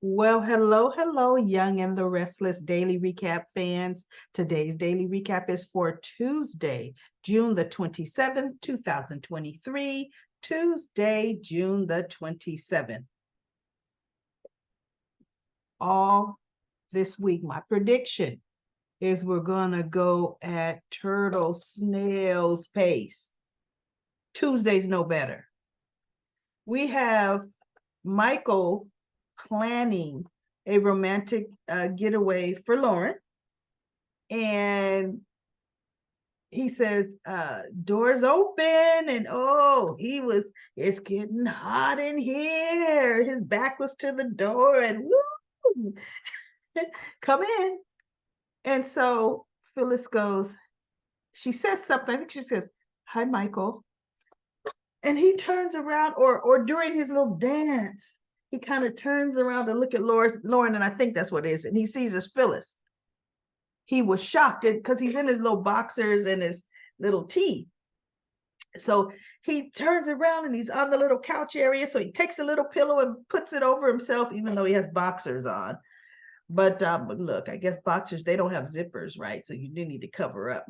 Well, hello, Young and the Restless Daily Recap fans. Today's daily recap is for Tuesday, June the 27th, 2023. Tuesday, June the 27th. All this week, my prediction is we're going to go at turtle snail's pace. Tuesday's no better. We have Michael planning a romantic getaway for Lauren. And he says, doors open, and it's getting hot in here. His back was to the door, and woo, come in. And so Phyllis goes, she says something, I think she says, hi, Michael. And he turns around, or during his little dance, he kind of turns around to look at Lauren, and I think that's what it is. And he sees it's Phyllis. He was shocked because he's in his little boxers and his little tee. So he turns around and he's on the little couch area. So he takes a little pillow and puts it over himself, even though he has boxers on. But look, I guess boxers, they don't have zippers, right? So you do need to cover up.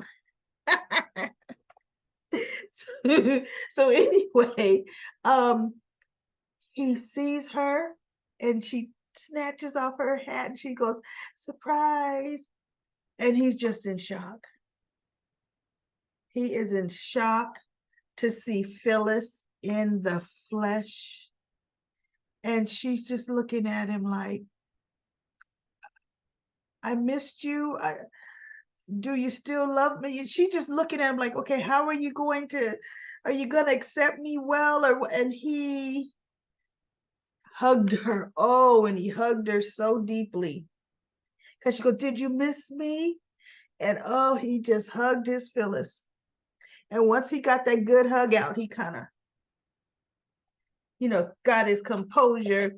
So anyway, he sees her and she snatches off her hat and she goes, surprise. And he's just in shock. He is in shock to see Phyllis in the flesh. And she's just looking at him like, I missed you. Do you still love me? And she's just looking at him like, okay, how are you going to accept me well? And he hugged her. Oh, and he hugged her so deeply. Because she goes, did you miss me? And oh, he just hugged his Phyllis. And once he got that good hug out, he kind of, got his composure.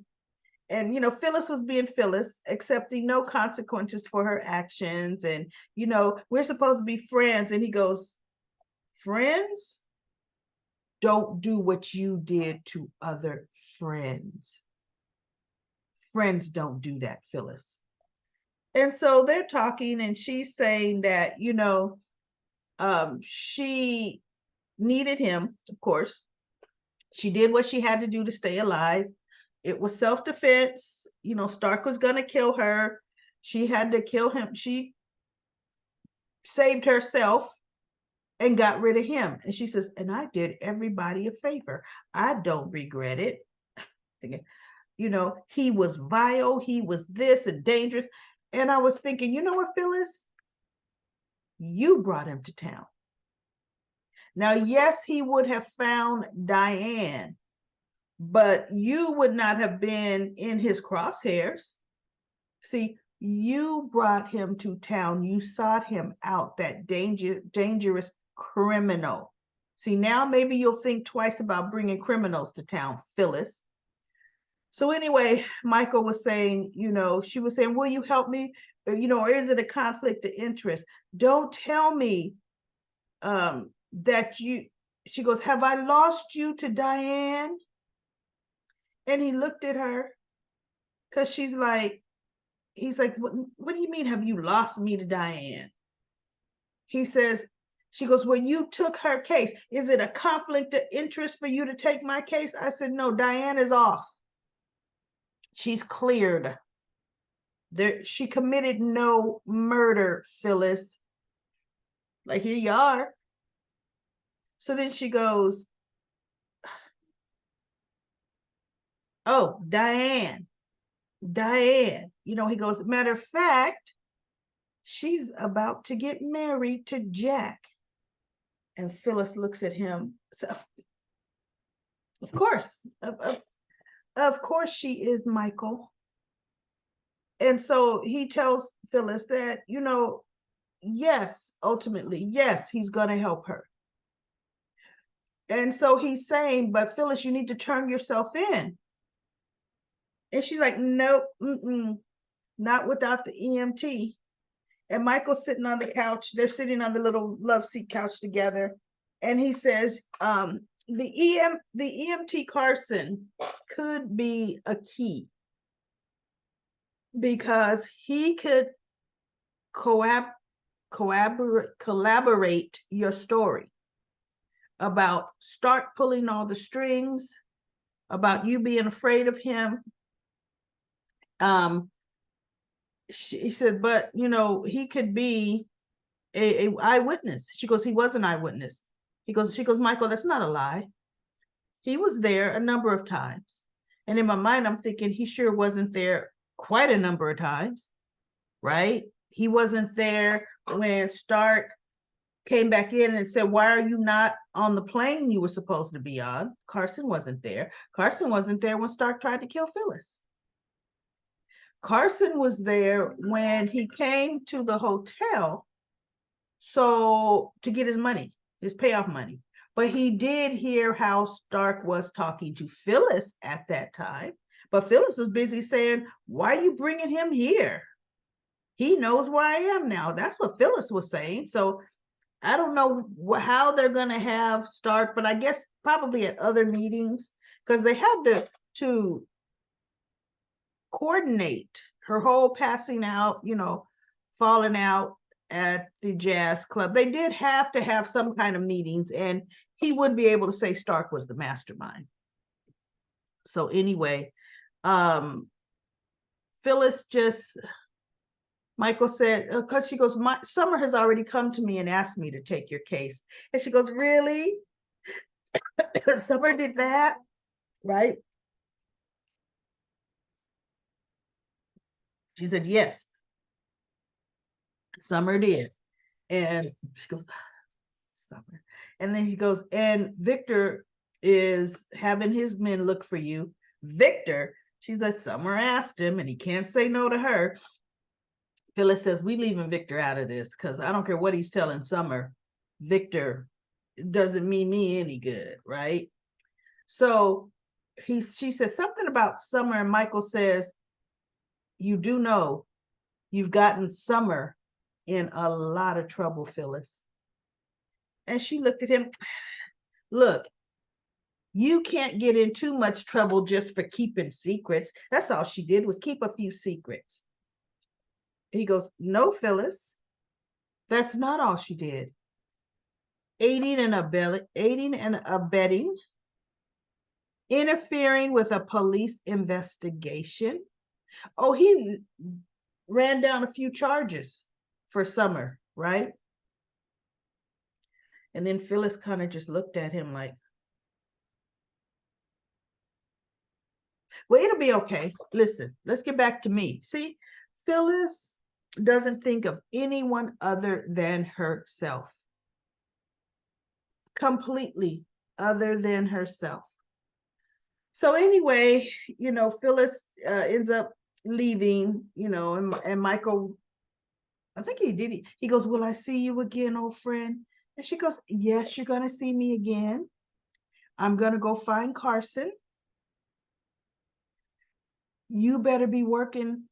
And, Phyllis was being Phyllis, accepting no consequences for her actions. And, we're supposed to be friends. And he goes, friends? Don't do what you did to other friends. Friends don't do that, Phyllis. And so they're talking, and she's saying that, she needed him, of course. She did what she had to do to stay alive. It was self-defense. Stark was going to kill her. She had to kill him. She saved herself and got rid of him. And she says, and I did everybody a favor. I don't regret it. He was vile. He was this and dangerous. And I was thinking, you know what, Phyllis? You brought him to town. Now, yes, he would have found Diane, but you would not have been in his crosshairs. See, you brought him to town. You sought him out, that dangerous criminal. See, now maybe you'll think twice about bringing criminals to town, Phyllis. So anyway, Michael was saying, she was saying, will you help me? Or is it a conflict of interest? Don't tell me that she goes, have I lost you to Diane? And he looked at her because he's like, what do you mean, have you lost me to Diane? He says, she goes, well, you took her case. Is it a conflict of interest for you to take my case? I said, no, Diane is off. She's cleared. She committed no murder, Phyllis. Like, here you are. So then she goes, oh, Diane. He goes, matter of fact, she's about to get married to Jack. And Phyllis looks at him. So, of course, of course she is, Michael. And so he tells Phyllis that, yes, ultimately, yes, he's going to help her. And so he's saying, but Phyllis, you need to turn yourself in. And she's like, nope, not without the EMT. And Michael's sitting on the couch. They're sitting on the little love seat couch together. And he says, the EMT Carson could be a key. because he could collaborate your story about start pulling all the strings, about you being afraid of him. She said, but he could be a eyewitness. She goes, he was an eyewitness. She goes, Michael, that's not a lie. He was there a number of times. And in my mind, I'm thinking he sure wasn't there quite a number of times, right? He wasn't there when Stark came back in and said, why are you not on the plane you were supposed to be on? Carson wasn't there. Carson wasn't there when Stark tried to kill Phyllis. Carson was there when he came to the hotel to get his money, his payoff money. But he did hear how Stark was talking to Phyllis at that time. But Phyllis was busy saying, why are you bringing him here? He knows where I am now. That's what Phyllis was saying. So I don't know how they're going to have Stark, but I guess probably at other meetings, because they had to coordinate her whole passing out, falling out at the jazz club. They did have to have some kind of meetings, and he would be able to say Stark was the mastermind. So anyway, Phyllis Michael said, because she goes, Summer has already come to me and asked me to take your case. And she goes, really? Summer did that? Right? She said, yes, Summer did. And she goes, Summer. And then he goes, and Victor is having his men look for you. Victor, she said, Summer asked him, and he can't say no to her. Phyllis says, we leaving Victor out of this because I don't care what he's telling Summer. Victor doesn't mean me any good, right? So she says something about Summer, and Michael says, you do know you've gotten Summer in a lot of trouble, Phyllis. And she looked at him, look, you can't get in too much trouble just for keeping secrets. That's all she did was keep a few secrets. He goes, no, Phyllis, that's not all she did. Aiding and abetting, interfering with a police investigation. Oh, he ran down a few charges for Summer, right? And then Phyllis kind of just looked at him like, well, it'll be okay. Listen, let's get back to me. See, Phyllis doesn't think of anyone other than herself. Completely other than herself. So anyway, Phyllis ends up leaving, and Michael, I think he did. He goes, will I see you again, old friend? And she goes, yes, you're going to see me again. I'm going to go find Carson. You better be working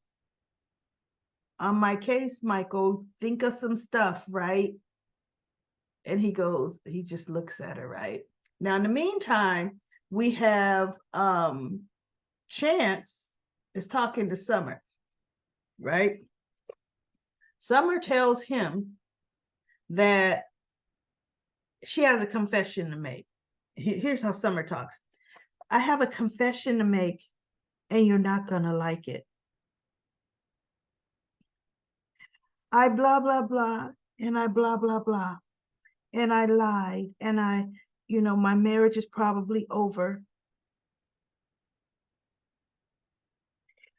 on my case, Michael. Think of some stuff, right? And he just looks at her, right? Now, in the meantime, we have Chance is talking to Summer, right? Summer tells him that she has a confession to make. Here's how Summer talks. I have a confession to make, and you're not going to like it. I blah, blah, blah, and I blah, blah, blah. And I lied, and my marriage is probably over.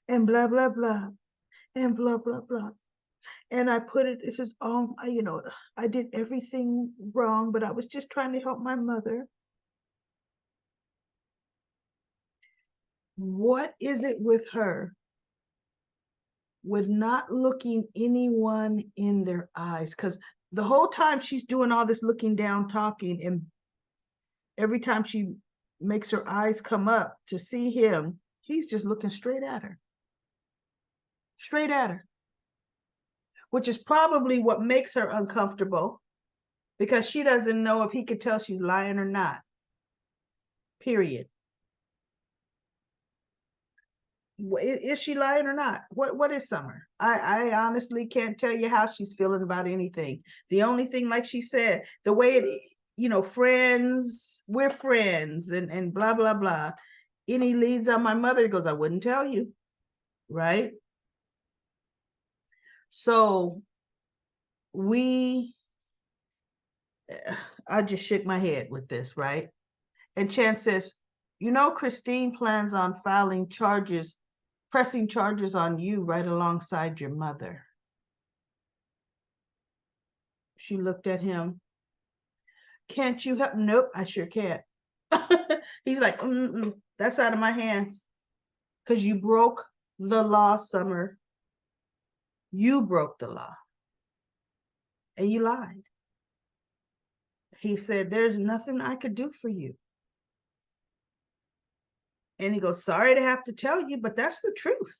And blah, blah, blah, and blah, blah, blah. And I put it just, I did everything wrong, but I was just trying to help my mother. What is it with her with not looking anyone in their eyes? Because the whole time she's doing all this looking down, talking, and every time she makes her eyes come up to see him, he's just looking straight at her. Straight at her. Which is probably what makes her uncomfortable, because she doesn't know if he could tell she's lying or not. Period. Is she lying or not? What is Summer? I honestly can't tell you how she's feeling about anything. The only thing, like she said, the way it, friends, we're friends, and blah blah blah. Any leads on my mother? He goes, I wouldn't tell you, right? So we, I just shook my head with this, right? And Chan says, Christine plans on pressing charges on you right alongside your mother. She looked at him. Can't you help? Nope, I sure can't. He's like, that's out of my hands. Because you broke the law, Summer. You broke the law. And you lied. He said, there's nothing I could do for you. And he goes, sorry to have to tell you, but that's the truth.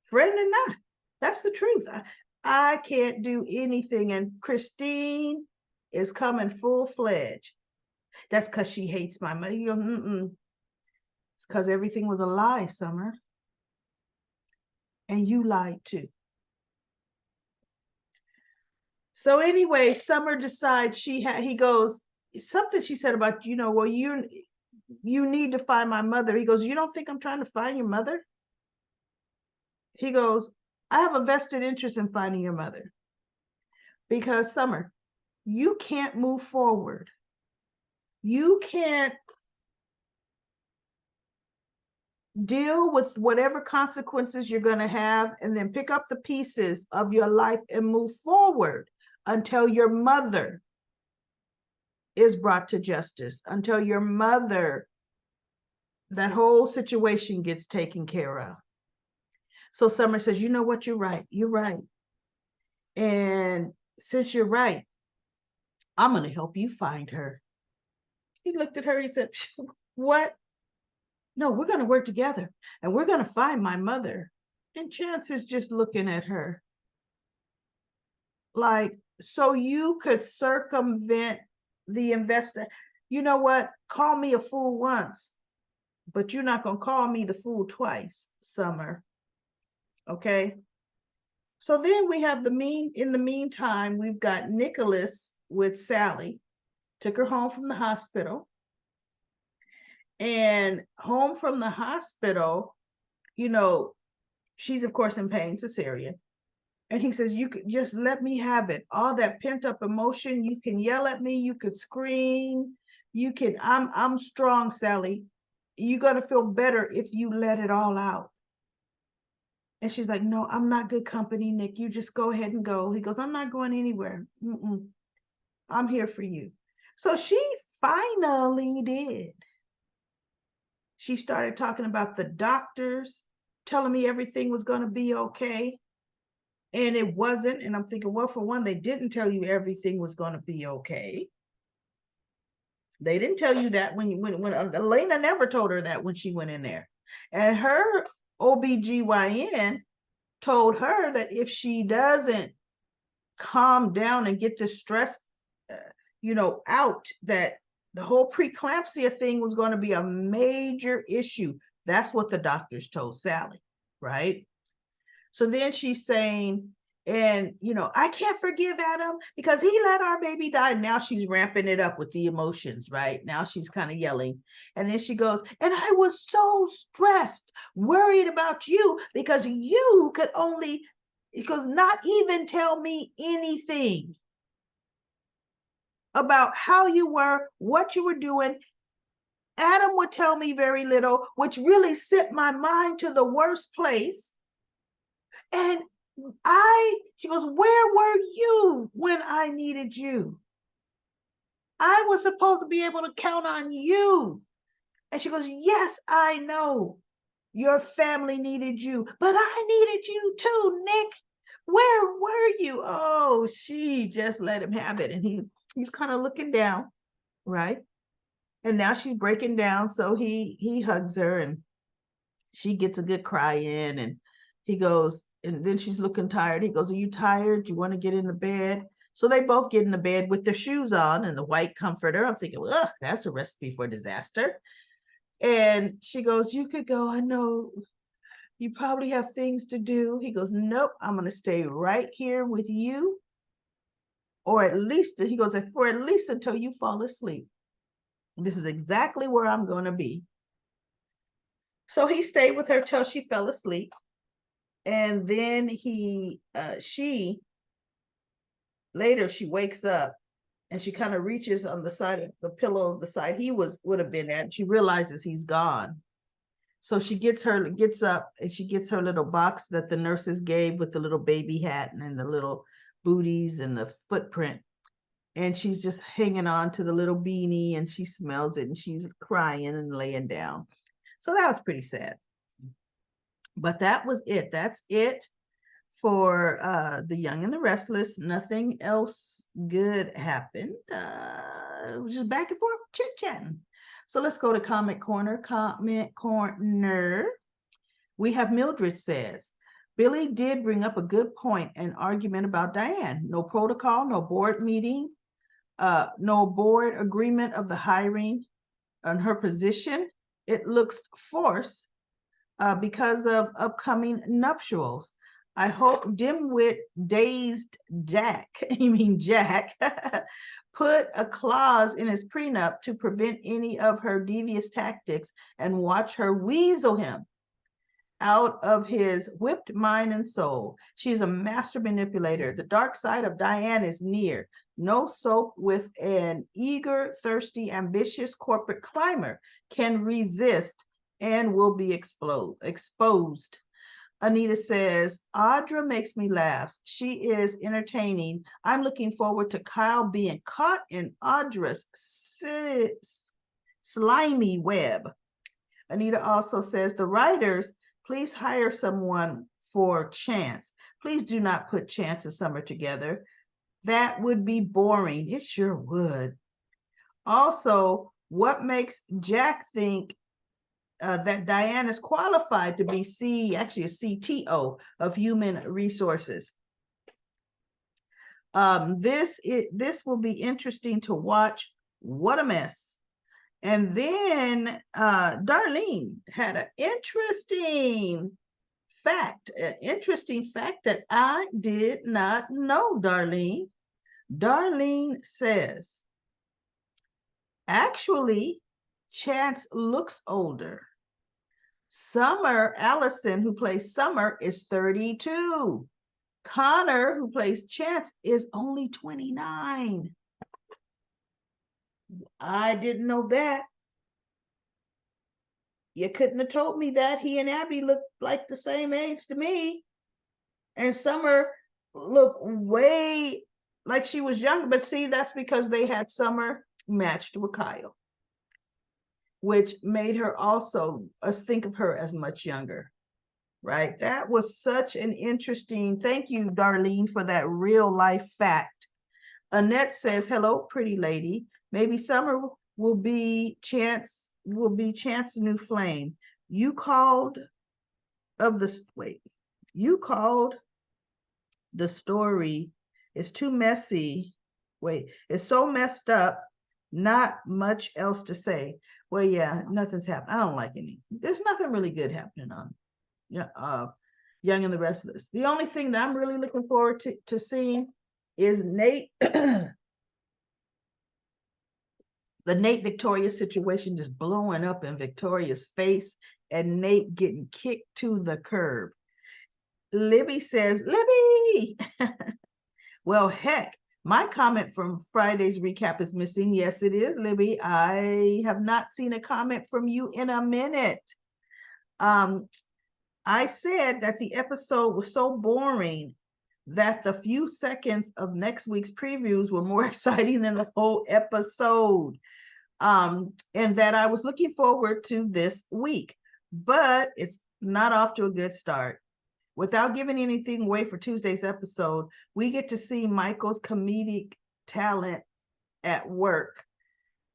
Friend or not, that's the truth. I can't do anything. And Christine is coming full-fledged. That's because she hates my mother. You go, It's because everything was a lie, Summer. And you lied too. So anyway, Summer decides he goes, something she said about, well, you need to find my mother. He goes, you don't think I'm trying to find your mother? He goes, I have a vested interest in finding your mother. Because Summer, you can't move forward. You can't deal with whatever consequences you're going to have and then pick up the pieces of your life and move forward until your mother is brought to justice, until your mother, that whole situation gets taken care of. So Summer says, you know what, you're right. You're right. And since you're right, I'm going to help you find her. He looked at her, he said, what? No, we're going to work together and we're going to find my mother. And Chance is just looking at her like, so you could circumvent the investor. You know what? Call me a fool once, but you're not going to call me the fool twice, Summer. Okay. So then we have in the meantime, we've got Nicholas with Sally, took her home from the hospital. And home from the hospital, she's of course in pain, cesarean. And he says, you could just let me have it. All that pent up emotion, you can yell at me, you could scream, I'm strong, Sally. You're gonna feel better if you let it all out. And she's like, no, I'm not good company, Nick. You just go ahead and go. He goes, I'm not going anywhere. I'm here for you. So she finally did. She started talking about the doctors telling me everything was going to be okay. And it wasn't. And I'm thinking, well, for one, they didn't tell you everything was going to be okay. They didn't tell you that when Elena never told her that when she went in there. And her OBGYN told her that if she doesn't calm down and get the stress, out, that the whole preeclampsia thing was going to be a major issue. That's what the doctors told Sally, right? So then she's saying, and I can't forgive Adam because he let our baby die. Now she's ramping it up with the emotions, right? Now she's kind of yelling. And then she goes, and I was so stressed, worried about you because you could not even tell me anything about how you were, what you were doing. Adam would tell me very little, which really sent my mind to the worst place. And she goes, where were you when I needed you? I was supposed to be able to count on you. And she goes, yes, I know your family needed you, but I needed you too, Nick. Where were you? Oh, she just let him have it. And he's kind of looking down, right? And now she's breaking down. So he hugs her and she gets a good cry in. And he goes, and then she's looking tired. He goes, are you tired? Do you want to get in the bed? So they both get in the bed with their shoes on and the white comforter. I'm thinking, ugh, that's a recipe for disaster. And she goes, you could go. I know You probably have things to do. He goes, nope, I'm going to stay right here with you. Or at least, he goes, for at least until you fall asleep. This is exactly where I'm going to be. So he stayed with her till she fell asleep. And then later she wakes up and she kind of reaches on the side of the pillow, the side he would have been at. And she realizes he's gone. So she gets up and she gets her little box that the nurses gave with the little baby hat and the little booties and the footprint. And she's just hanging on to the little beanie and she smells it and she's crying and laying down. So that was pretty sad. But that was it. That's it for The Young and the Restless. Nothing else good happened. It was just back and forth chit-chatting. So let's go to Comment Corner. Comment Corner. We have Mildred says, Billy did bring up a good point, an argument about Diane. No protocol, no board meeting, no board agreement of the hiring on her position. It looks forced because of upcoming nuptials. I hope dimwit dazed Jack, Jack, put a clause in his prenup to prevent any of her devious tactics and watch her weasel him out of his whipped mind and soul. She's a master manipulator. The dark side of Diane is near. No soap with an eager, thirsty, ambitious corporate climber can resist and will be exposed. Anita says, Audra makes me laugh. She is entertaining. I'm looking forward to Kyle being caught in Audra's slimy web. Anita also says, the writers, please hire someone for Chance. Please do not put Chance and Summer together. That would be boring. It sure would. Also, what makes Jack think that Diane is qualified to be a CTO of human resources? This will be interesting to watch. What a mess. And then Darlene had an interesting fact that I did not know, Darlene. Darlene says, actually, Chance looks older. Summer Allison, who plays Summer, is 32. Connor, who plays Chance, is only 29. I didn't know that. You couldn't have told me that. He and Abby looked like the same age to me. And Summer looked way like she was younger. But see, that's because they had Summer matched with Kyle, which made her also us think of her as much younger, right? That was such an interesting, thank you, Darlene, for that real life fact. Annette says, hello, pretty lady. Maybe Summer will be Chance's new flame. You called the story is too messy. It's so messed up, not much else to say. Well, yeah, nothing's happened. I don't like there's nothing really good happening on Young and the Restless. The only thing that I'm really looking forward to seeing is Nate, the Nate Victoria situation just blowing up in Victoria's face and Nate getting kicked to the curb. Libby says, Libby! Well, heck, my comment from Friday's recap is missing. Yes, it is, Libby. I have not seen a comment from you in a minute. I said that the episode was so boring that the few seconds of next week's previews were more exciting than the whole episode. And that I was looking forward to this week, but it's not off to a good start. Without giving anything away for Tuesday's episode, we get to see Michael's comedic talent at work.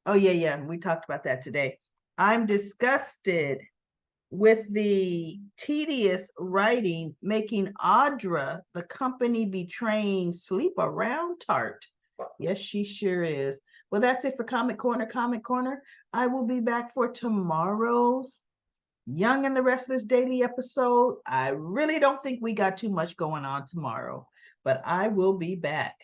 Oh, yeah, we talked about that today. I'm disgusted with the tedious writing, making Audra the company betraying sleep around tart. Yes, she sure is. Well, that's it for Comic Corner. I will be back for tomorrow's Young and the Restless Daily episode. I really don't think we got too much going on tomorrow, but I will be back.